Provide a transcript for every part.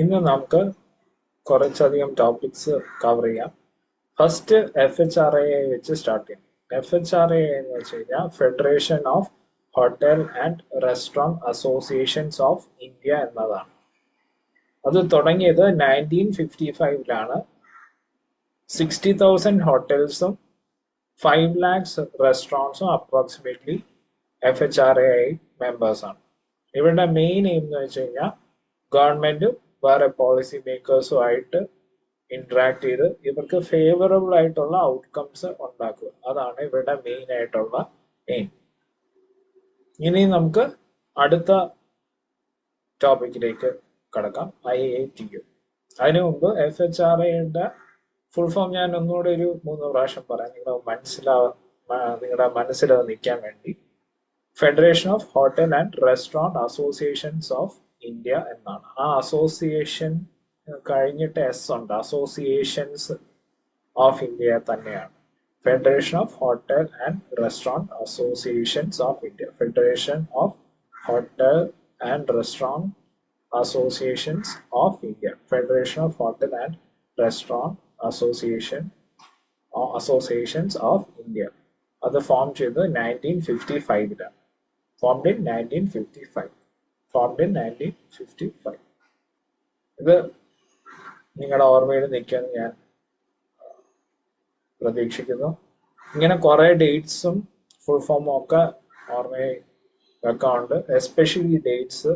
ഇന്ന് നമുക്ക് കുറച്ചധികം ടോപ്പിക്സ് കവർ ചെയ്യാം. ഫസ്റ്റ് FHRA വെച്ച് സ്റ്റാർട്ട് ചെയ്യാം. FHRA എന്ന് വെച്ച് കഴിഞ്ഞാൽ federation of hotel and restaurant associations of India എന്നതാണ്. അത് തുടങ്ങിയത് 1955 60,000 ഹോട്ടൽസും 5 lakhs റെസ്റ്റോറൻറ്റ്സും അപ്രോക്സിമേറ്റ്ലി FHRA മെമ്പേഴ്സാണ്. ഇവരുടെ മെയിൻ എയിം എന്ന് വെച്ച് കഴിഞ്ഞാൽ ഗവൺമെന്റും വേറെ പോളിസി മേക്കേഴ്സുമായിട്ട് ഇന്ററാക്ട് ചെയ്ത് ഇവർക്ക് ഫേവറബിൾ ആയിട്ടുള്ള ഔട്ട്കംസ് ഉണ്ടാക്കുക. അതാണ് ഇവരുടെ മെയിൻ ആയിട്ടുള്ള എയിം. ഇനി നമുക്ക് അടുത്ത ടോപ്പിക്കിലേക്ക് കടക്കാം, IATU. അതിനു മുമ്പ് FHRAയുടെ ഫുൾ ഫോം ഞാൻ ഒന്നുകൂടെ ഒരു 3 പ്രാവശ്യം പറയാം, നിങ്ങളുടെ മനസ്സിൽ നിൽക്കാൻ വേണ്ടി. Federation of hotel and restaurant associations of India എന്നാണ്. ആ അസോസിയേഷൻ കഴിഞ്ഞിട്ട് എസ് ഉണ്ട്, അസോസിയേഷൻസ് ഓഫ് ഇന്ത്യ തന്നെയാണ്. Federation of hotel and restaurant associations of India. Federation of hotel and restaurant associations of India. Federation of hotel and restaurant associations of India. അത് form ചെയ്തത് 1955. Formed in 1955. ഇത് നിങ്ങളുടെ ഓർമ്മയിൽ നിൽക്കുമെന്ന് ഞാൻ പ്രതീക്ഷിക്കുന്നു. ഇങ്ങനെ കുറെ ഡേറ്റ്സും ഫുൾ ഫോമും ഒക്കെ ഓർമ്മയിൽ വെക്കാറുണ്ട്. എസ്പെഷ്യലി ഡേറ്റ്സ്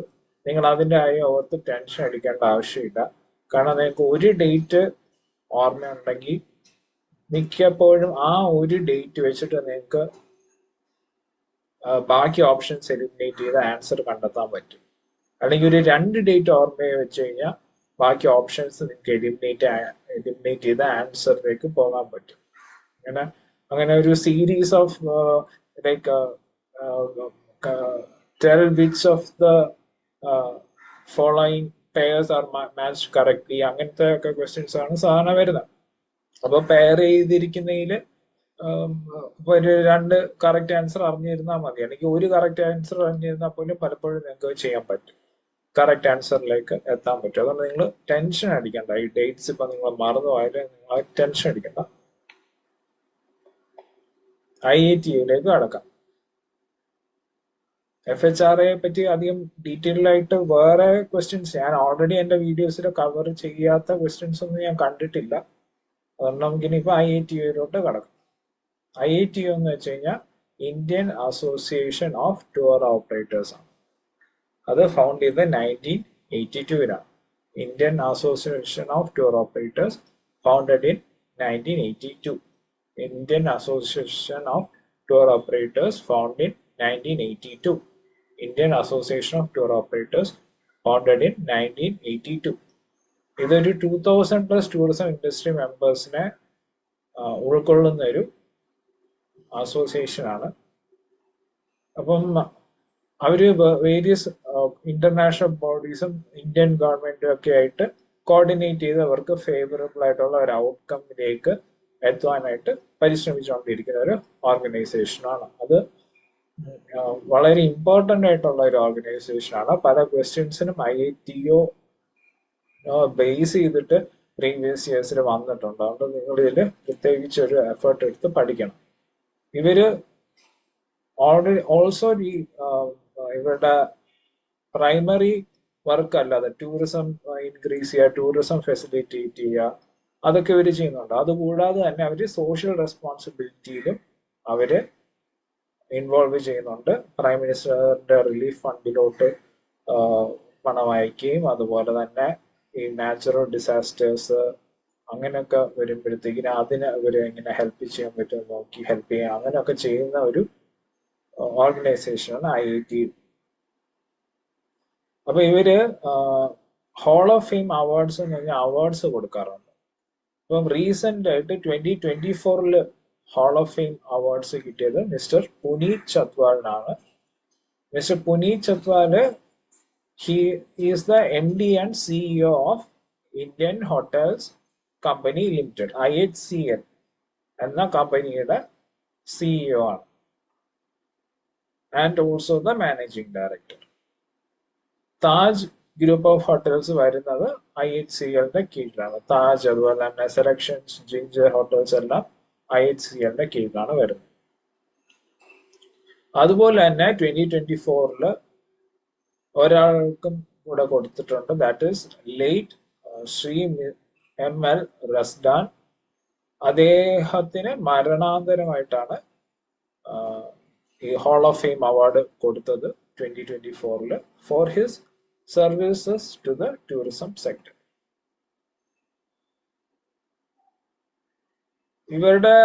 നിങ്ങൾ അതിൻ്റെ ഓർത്ത് ടെൻഷൻ അടിക്കേണ്ട ആവശ്യമില്ല. കാരണം നിങ്ങൾക്ക് ഒരു ഡേറ്റ് ഓർമ്മയുണ്ടെങ്കിൽ മിക്കപ്പോഴും ആ ഒരു ഡേറ്റ് വെച്ചിട്ട് നിങ്ങൾക്ക് ബാക്കി ഓപ്ഷൻസ് എലിമിനേറ്റ് ചെയ്ത് ആൻസർ കണ്ടെത്താൻ പറ്റും. അല്ലെങ്കിൽ ഒരു 2 ഡേറ്റ് ഓർമ്മയെ വെച്ച് കഴിഞ്ഞാൽ ബാക്കി ഓപ്ഷൻസ് നിങ്ങൾക്ക് എലിമിനേറ്റ് ചെയ്ത് ആൻസറിലേക്ക് പോകാൻ പറ്റും. അങ്ങനെ ഒരു series of like tell which of the following pairs are matched correctly, അങ്ങനത്തെ ഒക്കെ ക്വസ്റ്റ്യൻസ് ആണ് സാധാരണ വരുന്നത്. അപ്പൊ പെയർ ചെയ്തിരിക്കുന്നതിൽ ഒരു 2 കറക്റ്റ് ആൻസർ അറിഞ്ഞിരുന്നാൽ മതി, അല്ലെങ്കിൽ ഒരു കറക്റ്റ് ആൻസർ അറിഞ്ഞിരുന്നാൽ പോലും പലപ്പോഴും നിങ്ങൾക്ക് ചെയ്യാൻ പറ്റും, കറക്റ്റ് ആൻസറിലേക്ക് എത്താൻ പറ്റും. അതുകൊണ്ട് നിങ്ങൾ ടെൻഷൻ അടിക്കണ്ട. ഈ ഡേറ്റ്സ് ഇപ്പൊ നിങ്ങൾ മറന്നു പോയാലും നിങ്ങൾ ടെൻഷൻ അടിക്കണ്ട. IATUലേക്ക് കടക്കാം. FHRA പറ്റി അധികം ഡീറ്റെയിൽഡ് ആയിട്ട് വേറെ ക്വസ്റ്റ്യൻസ് ഞാൻ ഓൾറെഡി എന്റെ വീഡിയോസിൽ കവർ ചെയ്യാത്ത ക്വസ്റ്റ്യൻസ് ഒന്നും ഞാൻ കണ്ടിട്ടില്ല. അതുകൊണ്ട് നമുക്കിനിയിപ്പോ IATUയിലോട്ട് കടക്കാം. IATU എന്ന് വെച്ച് കഴിഞ്ഞാൽ Indian association of tour operators ആണ്. അത് ഫൗണ്ട് ചെയ്തത് 1982. Indian association of tour operators founded in 1982. Indian association of tour operators found in 1982. Indian association of tour operators founded in 1982. ഇതൊരു 2000+ ടൂറിസം ഇൻഡസ്ട്രി മെമ്പേഴ്സിനെ ഉൾക്കൊള്ളുന്ന ഒരു അസോസിയേഷൻ ആണ്. അപ്പം അവര് വേരിയസ് ഇന്റർനാഷണൽ ബോഡീസും ഇന്ത്യൻ ഗവൺമെന്റും ഒക്കെ ആയിട്ട് കോർഡിനേറ്റ് ചെയ്ത് അവർക്ക് ഫേവറബിൾ ആയിട്ടുള്ള ഒരു ഔട്ട്കമ്മിലേക്ക് എത്തുവാനായിട്ട് പരിശ്രമിച്ചുകൊണ്ടിരിക്കുന്ന ഒരു ഓർഗനൈസേഷനാണ്. അത് വളരെ ഇമ്പോർട്ടൻ്റ് ആയിട്ടുള്ള ഒരു ഓർഗനൈസേഷനാണ്. പല ക്വസ്റ്റ്യൻസിനും IATU ബേസ് ചെയ്തിട്ട് പ്രീവിയസ് ഇയേഴ്സിൽ വന്നിട്ടുണ്ട്. അതുകൊണ്ട് നിങ്ങൾ ഇതിൽ പ്രത്യേകിച്ച് ഒരു എഫേർട്ട് എടുത്ത് പഠിക്കണം. ഇവര് ഓൾസോ ഇവരുടെ പ്രൈമറി വർക്ക് അല്ലാതെ ടൂറിസം ഇൻക്രീസ് ചെയ്യുക, ടൂറിസം ഫെസിലിറ്റേറ്റ് ചെയ്യുക, അതൊക്കെ ഇവർ ചെയ്യുന്നുണ്ട്. അതുകൂടാതെ തന്നെ അവര് സോഷ്യൽ റെസ്പോൺസിബിലിറ്റിയിലും അവര് ഇൻവോൾവ് ചെയ്യുന്നുണ്ട്. പ്രൈം മിനിസ്റ്ററിന്റെ റിലീഫ് ഫണ്ടിലോട്ട് പണം അയക്കുകയും അതുപോലെ തന്നെ ഈ നാച്ചുറൽ ഡിസാസ്റ്റേഴ്സ് അങ്ങനെയൊക്കെ വരുമ്പോഴത്തേക്കിന് അതിന് ഇവര് എങ്ങനെ ഹെൽപ്പ് ചെയ്യാൻ പറ്റും നോക്കി ഹെൽപ്പ് ചെയ്യാൻ അങ്ങനെയൊക്കെ ചെയ്യുന്ന ഒരു ഓർഗനൈസേഷനാണ് IATU. അപ്പൊ ഇവര് ഹോൾ ഓഫ് ഫെയിം അവാർഡ്സ് എന്ന് പറഞ്ഞാൽ അവാർഡ്സ് കൊടുക്കാറുണ്ട്. അപ്പം റീസെന്റ് ആയിട്ട് 2024 ഹോൾ ഓഫ് ഫെയിം അവാർഡ്സ് കിട്ടിയത് മിസ്റ്റർ പുനീത് ചത്വാളിനാണ്. Mister Puneet Chatwal he is the MD and CEO of Indian Hotels Company Limited, IHCL എന്ന കമ്പനിയുടെ CEO ആണ്. and also the managing director. Taj group of hotels വരുന്നത് IHCLന്റെ കീഴിലാണ്. താജ്, അതുപോലെ തന്നെ സെലക്ഷൻസ്, ജിഞ്ചർ ഹോട്ടൽസ് എല്ലാം IHCLന്റെ കീഴിലാണ് വരുന്നത്. അതുപോലെ തന്നെ 2024 ഒരാൾക്കും കൂടെ കൊടുത്തിട്ടുണ്ട്. That is late Shri ML Razdan. അദ്ദേഹത്തിന് മരണാന്തരമായിട്ടാണ് ഈ ഹാൾ ഓഫ് ഫെയിം അവാർഡ് കൊടുത്തത് 2024 for his services to the tourism sector. ഇവരുടെ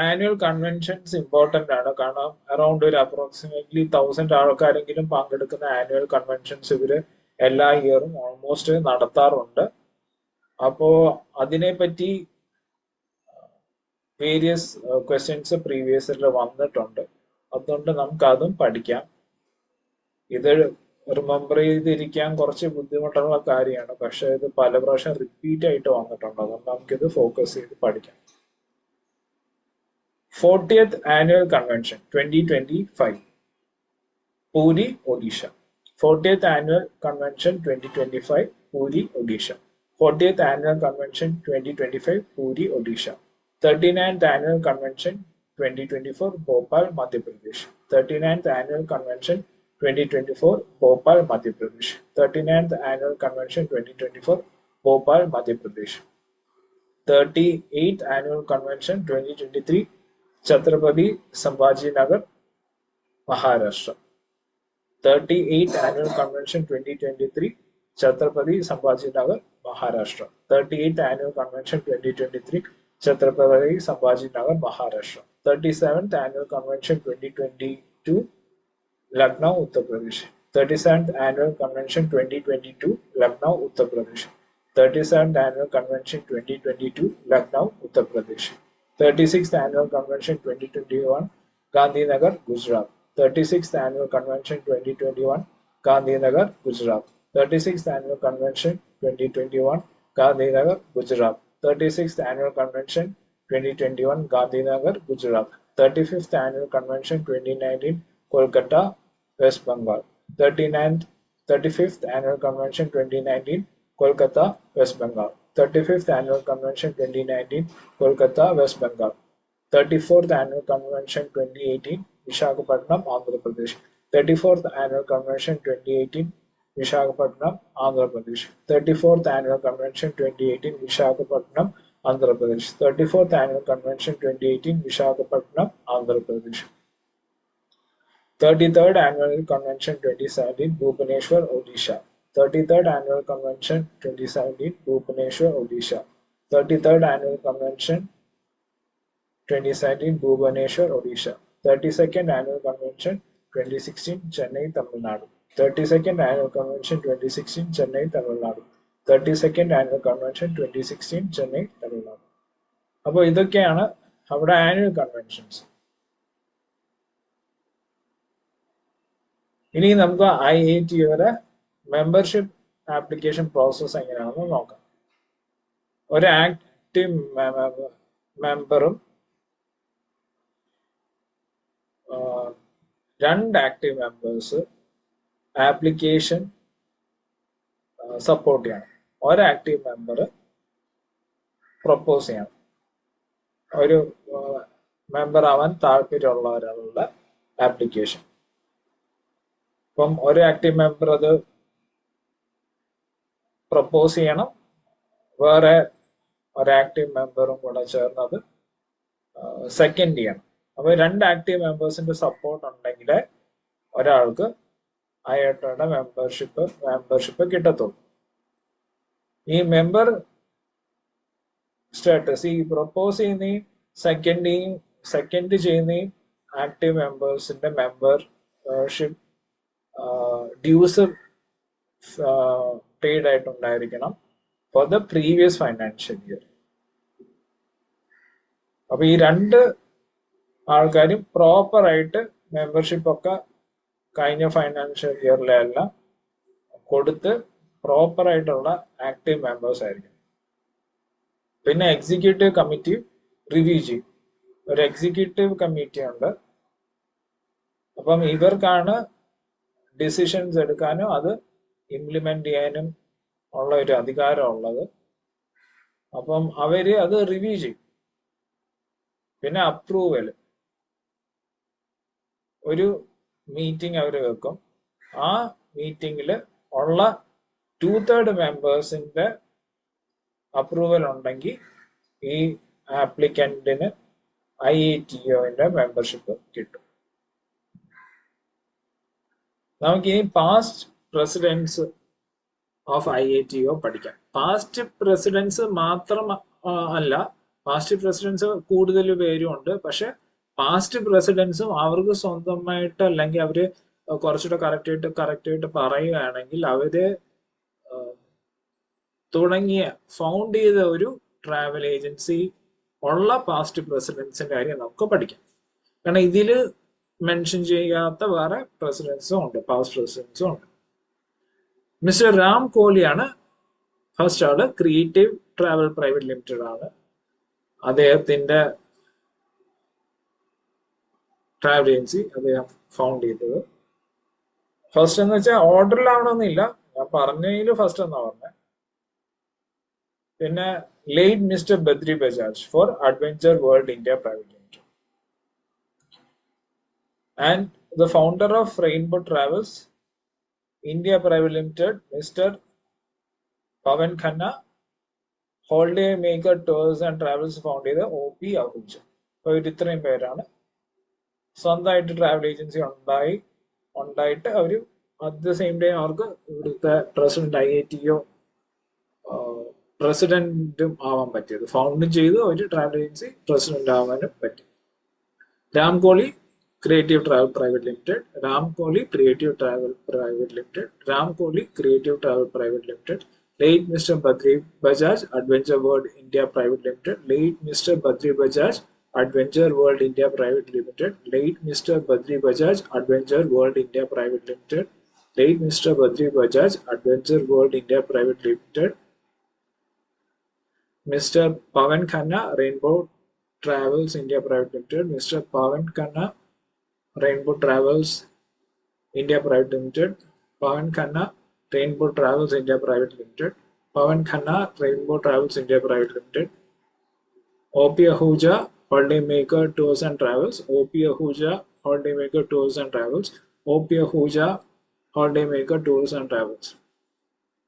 ആനുവൽ കൺവെൻഷൻസ് ഇമ്പോർട്ടന്റ് ആണ്. കാരണം അറൌണ്ട് ഒരു അപ്രോക്സിമേറ്റ്ലി 1000 ആൾക്കാരെങ്കിലും പങ്കെടുക്കുന്ന ആനുവൽ കൺവെൻഷൻസ് ഇവര് എല്ലാ ഇയറും ഓൾമോസ്റ്റ് നടത്താറുണ്ട്. അപ്പോ അതിനെപ്പറ്റി വേരിയസ് ക്വസ്റ്റ്യൻസ് പ്രീവിയസ് ഇയറിൽ വന്നിട്ടുണ്ട്. അതുകൊണ്ട് നമുക്ക് അതും പഠിക്കാം. ഇത് റിമെമ്പർ ചെയ്തിരിക്കാൻ കുറച്ച് ബുദ്ധിമുട്ടുള്ള കാര്യമാണ്, പക്ഷെ ഇത് പല പ്രാവശ്യം റിപ്പീറ്റ് ആയിട്ട് വന്നിട്ടുണ്ട്. അതുകൊണ്ട് നമുക്കിത് ഫോക്കസ് ചെയ്ത് പഠിക്കാം. 40th Annual Convention 2025 Puri, Odisha. 40th Annual Convention 2025 Puri, Odisha. 40th Annual Convention 2025 Puri, Odisha. 39th Annual Convention 2024 Bhopal, Madhya Pradesh. 39th Annual Convention 2024 Bhopal, Madhya Pradesh. 39th Annual Convention 2024 Bhopal, Madhya Pradesh. 38th Annual Convention 2023 Chhatrapati Sambhaji Nagar, Maharashtra. 38th Annual Convention 2023 Chhatrapati Sambhaji Nagar, Maharashtra. 38th Annual Convention 2023 Chhatrapati Sambhaji Nagar, Maharashtra. 37th Annual Convention 2022 Lucknow, Uttar Pradesh. 37th Annual Convention 2022 Lucknow, Uttar Pradesh. 37th Annual Convention 2022 Lucknow, Uttar Pradesh. 36th Annual Convention 2021 Gandhinagar, Gujarat. 36th Annual Convention 2021 Gandhinagar, Gujarat. 36th Annual Convention 2021 Gandhinagar, Gujarat. 36th Annual Convention 2021 Gandhinagar, Gujarat. 35th Annual Convention 2019 Kolkata, West Bengal. 35th Annual Convention 2019 Kolkata, West Bengal. 35th Annual Convention 2019 Kolkata, West Bengal. 34th Annual Convention 2018 Visakhapatnam, Andhra Pradesh. 34th Annual Convention 2018 Visakhapatnam, Andhra Pradesh. 34th Annual Convention 2018 Visakhapatnam, Andhra Pradesh. 34th Annual Convention 2018 Visakhapatnam, Andhra Pradesh. 33rd Annual Convention 2017 Bhubaneswar, Odisha. 33rd Annual Convention 2017 Bhubaneswar, Odisha. 33rd Annual Convention 2017 Bhubaneswar, Odisha. 32nd Annual Convention 2016 Chennai, Tamil Nadu. 32nd Annual Convention 2016 Chennai, Tamil Nadu. 32nd Annual Convention 2016 Chennai, Tamil Nadu. അപ്പോൾ ഇതൊക്കെയാണ് അവിടെ annual conventions. ഇനി നമുക്ക് IATA membership application process എങ്ങനെയാണെന്ന് നോക്കാം. ഒരു active മെമ്പറും 2 active members application support ചെയ്യണം. ഒരു ആക്റ്റീവ് മെമ്പർ പ്രൊപ്പോസ് ചെയ്യണം. ഒരു മെമ്പർ ആവാൻ താല്പര്യമുള്ള ഒരാളുടെ ആപ്ലിക്കേഷൻ. അപ്പം ഒരു ആക്റ്റീവ് മെമ്പർ അത് പ്രൊപ്പോസ് ചെയ്യണം, വേറെ ഒരു ആക്റ്റീവ് മെമ്പറും കൂടെ ചേർന്നത് സെക്കൻഡ് ചെയ്യണം. അപ്പൊ 2 ആക്റ്റീവ് മെമ്പേഴ്സിന്റെ സപ്പോർട്ട് ഉണ്ടെങ്കിൽ ഒരാൾക്ക് IATAയുടെ മെമ്പർഷിപ്പ് കിട്ടത്തുള്ളൂ. ഈ മെമ്പർ സ്റ്റാറ്റസ് ഈ പ്രൊപ്പോസ് ചെയ്യുന്നതും സെക്കൻഡ് ചെയ്യുന്നതും ആക്റ്റീവ് മെമ്പേഴ്സിന്റെ മെമ്പർഷിപ്പ് ഡ്യൂസ് പെയ്ഡ് ആയിട്ടുണ്ടായിരിക്കണം for the previous financial year. അപ്പൊ ഈ 2 ആൾക്കാരും പ്രോപ്പർ ആയിട്ട് മെമ്പർഷിപ്പ് ഒക്കെ കഴിഞ്ഞ ഫൈനാൻഷ്യൽ ഇയറിലെല്ലാം കൊടുത്ത് പ്രോപ്പർ ആയിട്ടുള്ള ആക്റ്റീവ് മെമ്പേഴ്സ് ആയിരിക്കും. പിന്നെ എക്സിക്യൂട്ടീവ് കമ്മിറ്റി റിവ്യൂ ചെയ്യും. ഒരു എക്സിക്യൂട്ടീവ് കമ്മിറ്റി ഉണ്ട്. അപ്പം ഇവർക്കാണ് ഡിസിഷൻസ് എടുക്കാനും അത് ഇംപ്ലിമെന്റ് ചെയ്യാനും ഉള്ള ഒരു അധികാരം ഉള്ളത്. അപ്പം അവര് അത് റിവ്യൂ ചെയ്യും. പിന്നെ അപ്രൂവൽ, ഒരു മീറ്റിംഗ് അവർ വെക്കും. ആ മീറ്റിംഗിൽ ഉള്ള 2/3 മെമ്പേഴ്സിന്റെ അപ്രൂവൽ ഉണ്ടെങ്കിൽ ഈ ആപ്ലിക്കന്റിന് IATOന്റെ മെമ്പർഷിപ്പ് കിട്ടും. നമുക്ക് ഇനി പാസ്റ്റ് പ്രസിഡൻസ് ഓഫ് IATO പഠിക്കാം. പാസ്റ്റ് പ്രസിഡൻസ് മാത്രം അല്ല, പാസ്റ്റ് പ്രസിഡൻസ് കൂടുതൽ പേരും ഉണ്ട്. പക്ഷെ പാസ്റ്റ് പ്രസിഡൻസും അവർക്ക് സ്വന്തമായിട്ട്, അല്ലെങ്കിൽ അവര് കുറച്ചുകൂടെ കറക്റ്റായിട്ട് പറയുകയാണെങ്കിൽ അവര് തുടങ്ങിയ ഫൗണ്ട് ചെയ്ത ഒരു ട്രാവൽ ഏജൻസി ഉള്ള പാസ്റ്റ് പ്രസിഡൻസിന്റെ കാര്യം നമുക്ക് പഠിക്കാം. കാരണം ഇതില് മെൻഷൻ ചെയ്യാത്ത വേറെ പ്രസിഡൻസും ഉണ്ട്, പാസ്റ്റ് പ്രസിഡൻസും ഉണ്ട്. മിസ്റ്റർ രാം കോഹ്ലിയാണ് ഫസ്റ്റ് ആള്. ക്രിയേറ്റീവ് ട്രാവൽ പ്രൈവറ്റ് ലിമിറ്റഡ് ആണ് അദ്ദേഹത്തിന്റെ ട്രാവൽ ഏജൻസി അദ്ദേഹം ഫൗണ്ട് ചെയ്തത്. ഫസ്റ്റ് എന്ന് വെച്ചാൽ ഓർഡറിലാവണമെന്നില്ല, ഞാൻ പറഞ്ഞതിൽ ഫസ്റ്റ് എന്നാ പറഞ്ഞത്. പിന്നെ late mister Badri Bajaj for Adventure World India Private Limited. And the founder of Rainbow Travels India Private Limited mister Pawan Khanna. Holiday Maker Tours and Travels found ചെയ്ത OP അഹൂജ. അപ്പൊ ഇത്രയും പേരാണ് സ്വന്തമായിട്ട് ട്രാവൽ ഏജൻസി ഉണ്ടായിട്ട് അവർ അറ്റ് ദ സെയിം ടൈം അവർക്ക് ഇവിടുത്തെ president IATO പ്രസിഡന്റും ആവാൻ പറ്റിയത്. ഫൗണ്ടും ചെയ്തു അവർ ട്രാവൽ ഏജൻസി പ്രസിഡന്റ് ആവാനും പറ്റി. Ram Kohli creative Travel Private limited, Ram Kohli creative Travel Private limited, Ram Kohli creative Travel Private limited. Late Mr. Badri Bajaj Adventure World India Private Limited. Late Mr. Badri Bajaj Adventure World India Private Limited. Late Mr. Badri Bajaj Adventure World India Private Limited. Late Mr. Badri Bajaj Adventure World India Private Limited. Mr. Pavan Khanna Rainbow Travels India Private Limited. Mr. Pavan Khanna Rainbow Travels India Private Limited. Pavan Khanna Rainbow Travels India Private Limited. Pavan Khanna Rainbow Travels India Private Limited. OP Ahuja Holiday Maker Tours and Travels. OP Ahuja Holiday Maker Tours and Travels. OP Ahuja Holiday Maker Tours and Travels.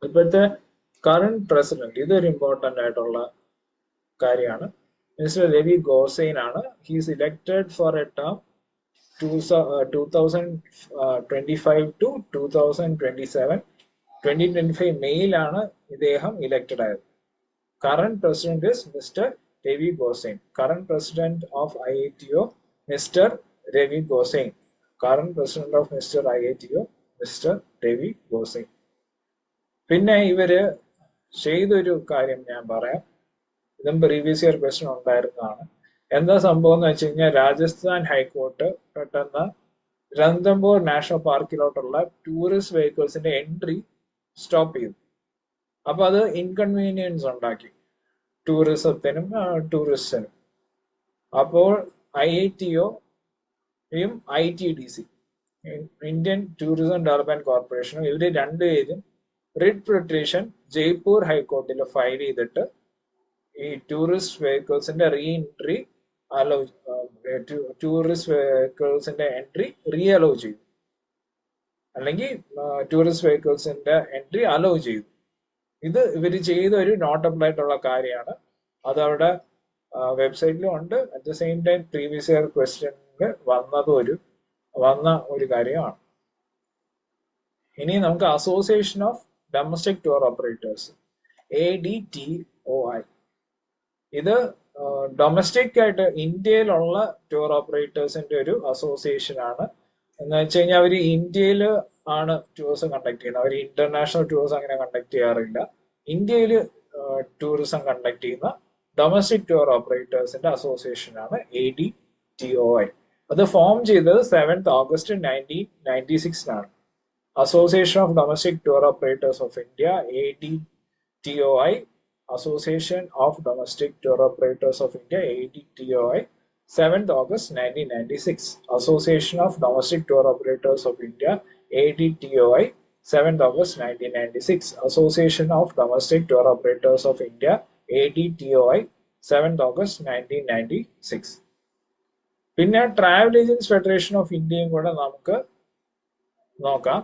ഇപ്പോഴത്തെ current president, ഇതൊരു important ആയിട്ടുള്ള കാര്യമാണ്. Mister Ravi Gosain ആണ്. He's elected for a term 2025 to 2027. 2025 മെയിലാണ് ഇദ്ദേഹം elected ആയത്. Current president is mister Ravi Gosain. Current president of IATO mister Ravi Gosain. Current president of mister IATO mister Ravi Gosain. പിന്നെ ഇവര് ചെയ്തൊരു കാര്യം ഞാൻ പറയാം, ഇതും പ്രീവിയസ് ഇയർ ക്വസ്റ്റ്യൻ ഉണ്ടായിരുന്നതാണ്. എന്താ സംഭവം എന്ന് വെച്ച് കഴിഞ്ഞാൽ, രാജസ്ഥാൻ ഹൈക്കോർട്ട് പെട്ടെന്ന് രൺതംബോർ നാഷണൽ പാർക്കിലോട്ടുള്ള ടൂറിസ്റ്റ് വെഹിക്കിൾസിന്റെ എൻട്രി സ്റ്റോപ്പ് ചെയ്തു. അപ്പൊ അത് ഇൻകൺവീനിയൻസ് ഉണ്ടാക്കി ടൂറിസത്തിനും ടൂറിസ്റ്റിനും. അപ്പോൾ IATOയും ITDC ഇന്ത്യൻ ടൂറിസം ഡെവലപ്മെന്റ് കോർപ്പറേഷനും ഇവര് രണ്ടുപേരും റിട്ട് പെറ്റീഷൻ ജയ്പൂർ ഹൈക്കോർട്ടിൽ ഫയൽ ചെയ്തിട്ട് ഈ ടൂറിസ്റ്റ് വെഹിക്കിൾസിന്റെ റീ എൻട്രി ടൂറിസ്റ്റ് വെഹിക്കിൾസിന്റെ എൻട്രി റീ അലോ ചെയ്തു, അല്ലെങ്കിൽ ടൂറിസ്റ്റ് വെഹിക്കിൾസിന്റെ എൻട്രി അലോ ചെയ്തു. ഇത് ഇവർ ചെയ്ത ഒരു നോട്ടബിൾ ആയിട്ടുള്ള കാര്യമാണ്. അത് അവിടെ വെബ്സൈറ്റിലും ഉണ്ട്. At the same time previous year ക്വസ്റ്റ്യനിൽ വന്ന ഒരു കാര്യമാണ്. ഇനി നമുക്ക് association of domestic tour operators, ADTOI. ഇത് ഡൊമസ്റ്റിക് ആയിട്ട് ഇന്ത്യയിലുള്ള ടൂർ ഓപ്പറേറ്റേഴ്സിന്റെ ഒരു അസോസിയേഷൻ ആണ്. എന്ന് വെച്ച് കഴിഞ്ഞാൽ അവർ ഇന്ത്യയിൽ ആണ് ടൂറിസം കണ്ടക്ട് ചെയ്യുന്നത്. അവർ ഇന്റർനാഷണൽ ടൂറിസം അങ്ങനെ കണ്ടക്ട് ചെയ്യാറില്ല. ഇന്ത്യയിൽ ടൂറിസം കണ്ടക്ട് ചെയ്യുന്ന ഡൊമസ്റ്റിക് ടൂർ ഓപ്പറേറ്റേഴ്സിന്റെ അസോസിയേഷൻ ആണ് ADTOI. അത് ഫോം ചെയ്തത് 7th August 1996 association of domestic tour operators of India, ADTOI. Association of Domestic Tour Operators of India, ADTOI, 7th August 1996. Association of Domestic Tour Operators of India, ADTOI, 7th August 1996. Association of Domestic Tour Operators of India, ADTOI, 7th August 1996. പിന്നെ travel agents federation of ഇന്ത്യയും കൂടെ നമുക്ക് നോക്കാം.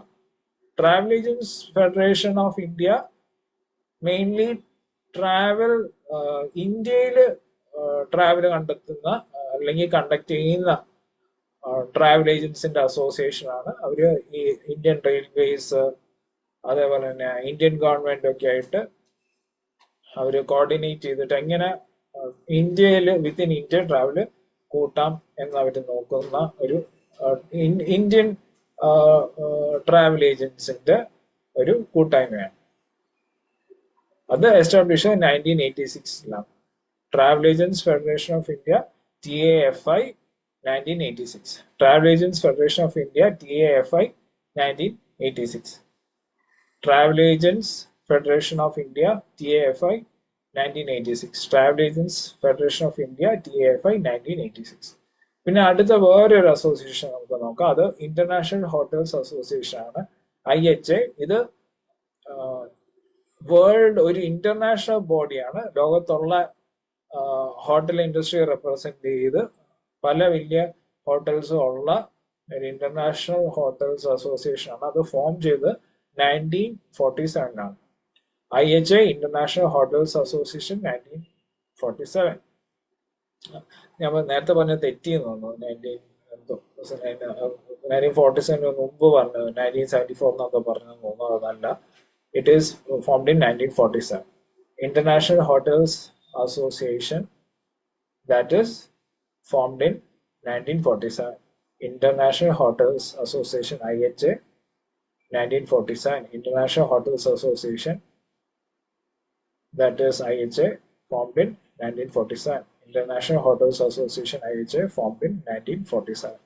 Travel agents federation of India mainly travel ഇന്ത്യയിൽ travel കണ്ടെത്തുന്ന അല്ലെങ്കിൽ conduct ചെയ്യുന്ന travel ഏജൻസിന്റെ association ആണ്. അവര് ഈ ഇന്ത്യൻ റെയിൽവേസ് അതേപോലെ തന്നെ ഇന്ത്യൻ ഗവൺമെന്റ് ഒക്കെ ആയിട്ട് അവര് കോർഡിനേറ്റ് ചെയ്തിട്ട് എങ്ങനെ ഇന്ത്യയിൽ വിത്തിൻ ഇന്ത്യ ട്രാവല് കൂട്ടാം എന്ന് അവർ നോക്കുന്ന ഒരു ഇന്ത്യൻ ട്രാവൽ ഏജൻസിന്റെ ഒരു കൂട്ടായ്മയാണ്. അത് establish 1986 travel agents federation of India TAFI 1986. Travel Agents Federation of India TAFI 1986. Travel Agents Federation of India TAFI 1986. Travel Agents Federation of India TAFI 1986. പിന്നെ അടുത്ത വേറൊരു അസോസിയേഷൻ നമുക്ക് നോക്കാം. അത് ഇന്റർനാഷണൽ ഹോട്ടൽസ് അസോസിയേഷൻ ആണ്, IHA. ഇത് വേൾഡ് ഒരു international ബോഡിയാണ്. ലോകത്തുള്ള ഹോട്ടൽ ഇൻഡസ്ട്രി റെപ്രസെന്റ് ചെയ്ത് പല വലിയ ഹോട്ടൽസും ഉള്ള ഒരു ഇന്റർനാഷണൽ ഹോട്ടൽസ് അസോസിയേഷൻ ആണ്. അത് ഫോം ചെയ്ത് 1947 ആണ്. IHA international hotels association 1947. ഞാൻ നേരത്തെ പറഞ്ഞ തെറ്റിയെന്ന് തോന്നുന്നു. 1947 മുമ്പ് പറഞ്ഞത് 1974 എന്നൊക്കെ പറഞ്ഞെന്ന് തോന്നുന്നു. അതല്ല, it is formed in 1947. International hotels association, that is formed in 1947. International Hotels Association, IHA, 1947. International Hotels Association, that is IHA, formed in 1947. International Hotels Association, IHA, formed in 1947.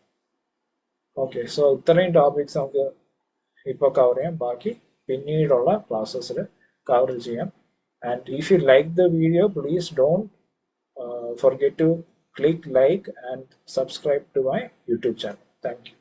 Okay, so ഇത്രയും topics നമുക്ക് ഇപ്പോൾ cover ചെയ്യാം. ബാക്കി പിന്നീടുള്ള ക്ലാസ്സസിൽ cover ചെയ്യാം. And if you like the video, please don't forget to click like and subscribe to my YouTube channel. Thank you.